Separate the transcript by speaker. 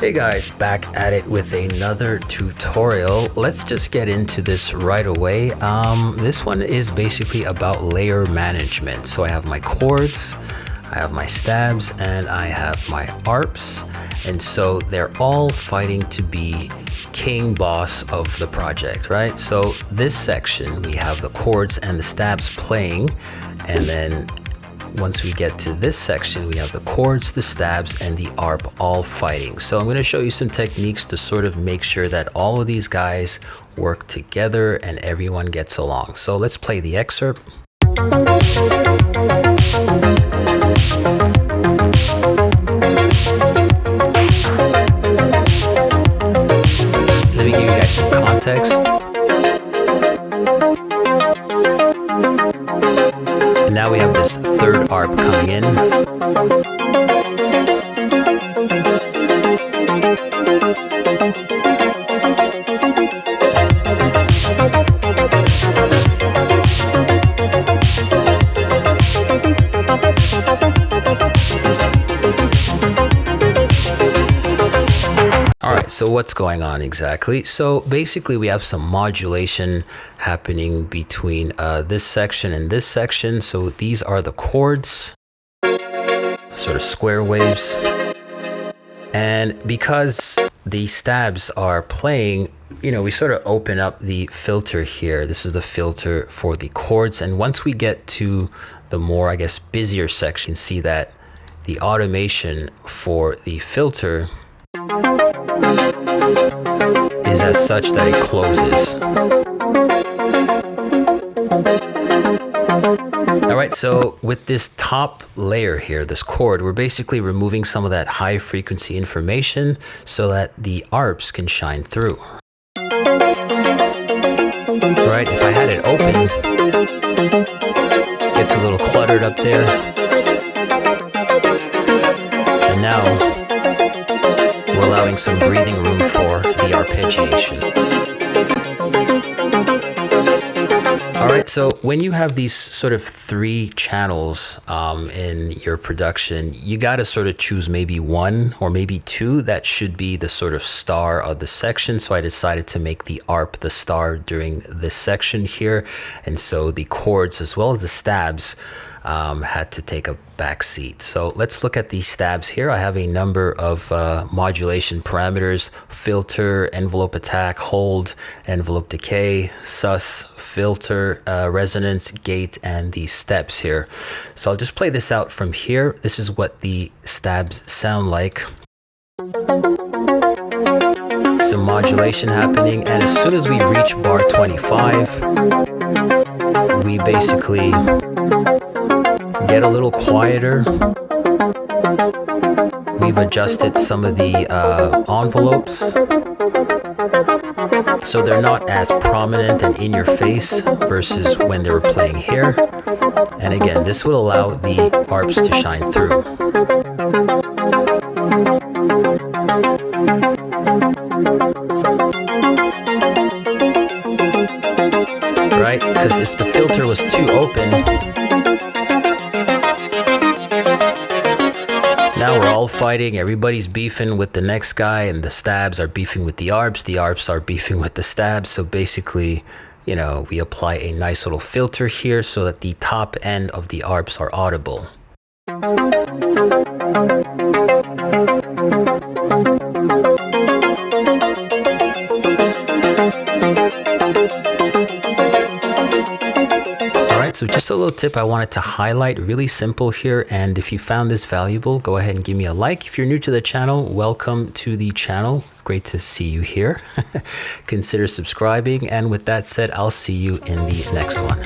Speaker 1: Hey guys, back at it with another tutorial. Let's just get into this right away. This one is basically about layer management. So I have my chords, I have my stabs, and I have my arps. And so they're all fighting to be king boss of the project, right? So this section, we have the chords and the stabs playing, and then once we get to this section, we have the chords, the stabs, and the arp all fighting. So I'm going to show you some techniques to sort of make sure that all of these guys work together and everyone gets along. So let's play the excerpt. Let me give you guys some context. And now we have this third arp coming in. Alright, so what's going on exactly? So basically we have some modulation happening between this section and this section. So these are the chords, sort of square waves. And because the stabs are playing, you know, we sort of open up the filter here. This is the filter for the chords. And once we get to the more, I guess, busier section, you can see that the automation for the filter is as such that it closes. All right, so with this top layer here, this chord, we're basically removing some of that high frequency information so that the arps can shine through. All right, if I had it open, it gets a little cluttered up there. And now we're allowing some breathing room for the arpeggiation. All right, so when you have these sort of three channels in your production, you got to sort of choose maybe one or maybe two that should be the sort of star of the section. So I decided to make the arp the star during this section here. And so the chords as well as the stabs had to take a back seat. So let's look at these stabs here. I have a number of modulation parameters: filter, envelope attack, hold, envelope decay, sus, filter, resonance, gate, and these steps here. So I'll just play this out from here. This is what the stabs sound like. Some modulation happening, and as soon as we reach bar 25, we basically get a little quieter. We've adjusted some of the envelopes so they're not as prominent and in your face versus when they were playing here. And again, this will allow the arps to shine through. Right? Because if the filter was too open, now we're all fighting, everybody's beefing with the next guy, and the stabs are beefing with the arps are beefing with the stabs. So basically, you know, we apply a nice little filter here so that the top end of the arps are audible. So just a little tip I wanted to highlight, really simple here. And if you found this valuable, go ahead and give me a like. If you're new to the channel, welcome to the channel. Great to see you here. Consider subscribing. And with that said, I'll see you in the next one.